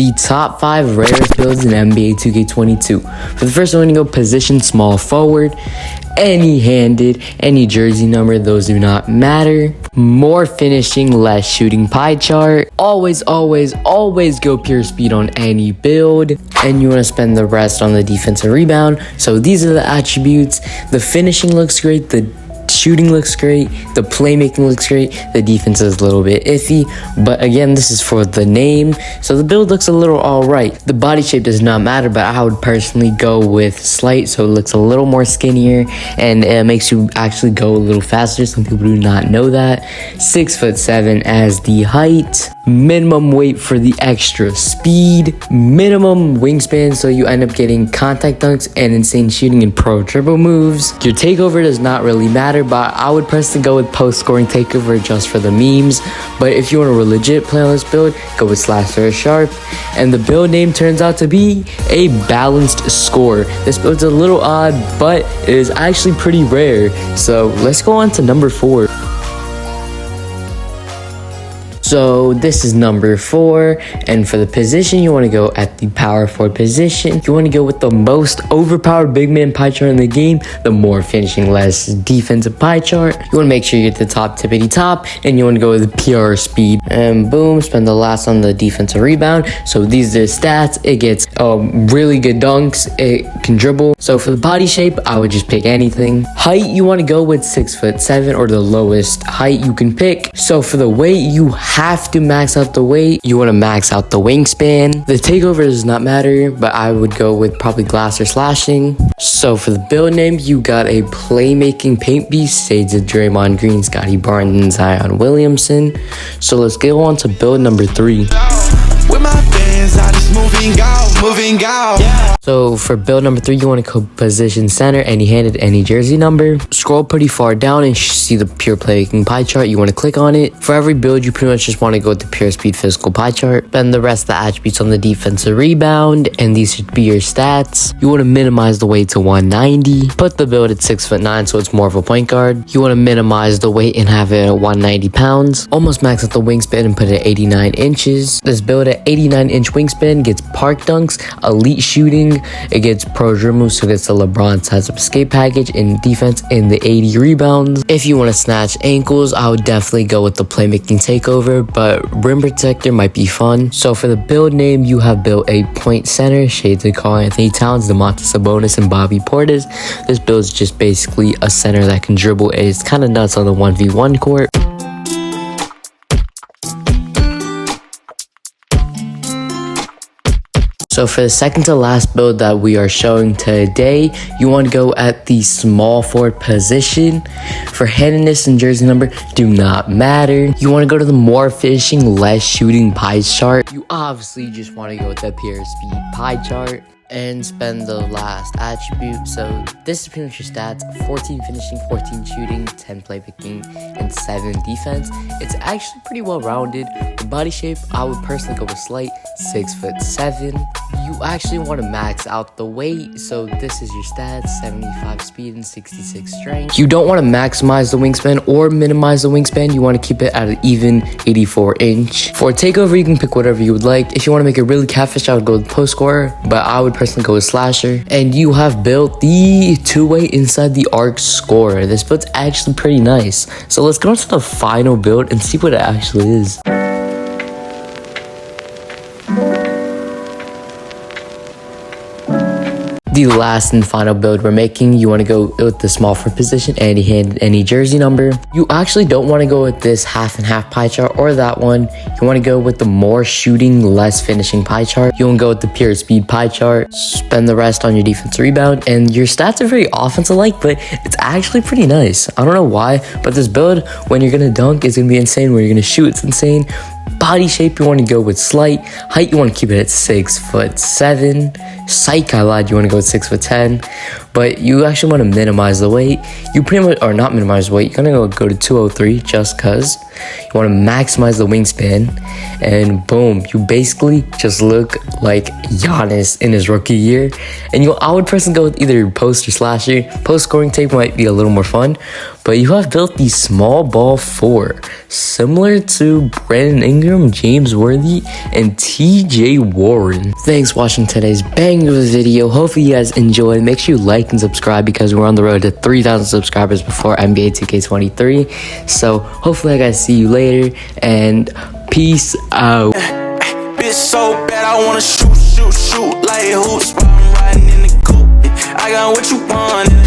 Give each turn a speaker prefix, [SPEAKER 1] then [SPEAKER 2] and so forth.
[SPEAKER 1] the top 5 rarest builds in NBA 2K22. For the first one, you go position small forward, any handed, any jersey number, those do not matter. More finishing, less shooting pie chart. Always go pure speed on any build. And you want to spend the rest on the defensive rebound. So these are the attributes. The finishing looks great. The shooting looks great, the playmaking looks great, the defense is a little bit iffy, but again, this is for the name, so the build looks a little alright. The body shape does not matter, but I would personally go with slight, so it looks a little more skinnier, and it makes you actually go a little faster. Some people do not know that. 6'7" as the height, minimum weight for the extra speed, minimum wingspan, so you end up getting contact dunks and insane shooting and pro dribble moves. Your takeover does not really matter, but I would personally go with post scoring takeover just for the memes. But if you want to legit play on this build, go with slasher sharp. And the build name turns out to be a balanced score. This build's a little odd, but it is actually pretty rare. So let's go on to number 4. So this is number 4, and for the position, you want to go at the power forward position. You want to go with the most overpowered big man pie chart in the game, the more finishing, less defensive pie chart. You want to make sure you get the top tippity top, and you want to go with pure speed. And boom, spend the last on the defensive rebound. So these are the stats. It gets really good dunks. It can dribble. So for the body shape, I would just pick anything. Height, you want to go with 6'7" or the lowest height you can pick. So for the weight, you have to max out the weight. You want to max out the wingspan. The takeover does not matter, but I would go with probably glass or slashing. So for the build name, you got a playmaking paint beast, shades of Draymond Green, Scotty Barnes, and Zion Williamson. So let's go on to build number 3. With my fans, I just moving out. Yeah. So for build number 3, you want to go position center, any handed, any jersey number. Scroll pretty far down and see the pure playmaking pie chart. You want to click on it. For every build, you pretty much just want to go with the pure speed physical pie chart. Then the rest of the attributes on the defensive rebound, and these should be your stats. You want to minimize the weight to 190. Put the build at 6'9", so it's more of a point guard. You want to minimize the weight and have it at 190 pounds. Almost max out the wingspan and put it at 89 inches. This build at 89-inch wingspan gets park dunks, elite shooting, it gets pro dribble, so it gets the LeBron size up escape package in defense and the 80 rebounds. If you want to snatch ankles, I would definitely go with the playmaking takeover, but rim protector might be fun. So for the build name, you have built a point center, shades of Karl Anthony Towns, Domantas Sabonis, and Bobby Portis. This build is just basically a center that can dribble. It's kind of nuts on the 1v1 court. So for the second to last build that we are showing today, you want to go at the small forward position. For handedness and jersey number do not matter. You want to go to the more finishing, less shooting pie chart. You obviously just want to go with the pure speed pie chart and spend the last attribute. So this is pretty much your stats: 14 finishing, 14 shooting, 10 playmaking, and 7 defense. It's actually pretty well rounded. The body shape, I would personally go with slight, 6'7". You actually want to max out the weight, so this is your stats: 75 speed and 66 strength. You don't want to maximize the wingspan or minimize the wingspan. You want to keep it at an even 84-inch. For takeover, you can pick whatever you would like. If you want to make it really catfish, I would go with post scorer, but I would personally go with slasher. And you have built the two-way inside the arc scorer. This build's actually pretty nice. So let's go on to the final build and see what it actually is. The last and final build we're making, you want to go with the small forward position, any hand, any jersey number. You actually don't want to go with this half and half pie chart or that one. You want to go with the more shooting, less finishing pie chart. You want to go with the pure speed pie chart. Spend the rest on your defensive rebound, and your stats are very offensive-like, but it's actually pretty nice. I don't know why, but this build, when you're gonna dunk, is gonna be insane. When you're gonna shoot, it's insane. Body shape, you want to go with slight. Height, you want to keep it at 6'7". Psych, I lied, you want to go with 6'10". But you actually want to minimize the weight. You pretty much, or not minimize the weight, you're gonna go to 203 just cause. You want to maximize the wingspan, and boom, you basically just look like Giannis in his rookie year. And I would personally go with either post or slasher. Post scoring tape might be a little more fun, but you have built the small ball 4, similar to Brandon Ingram. Ingram, James Worthy, and TJ Warren. Thanks for watching today's banger video. Hopefully you guys enjoyed. Make sure you like and subscribe because we're on the road to 3,000 subscribers before NBA 2K23. So hopefully I guys see you later, and peace out.
[SPEAKER 2] Bitch so bad I wanna shoot like hoops while I'm riding in the coupe. I got what you want.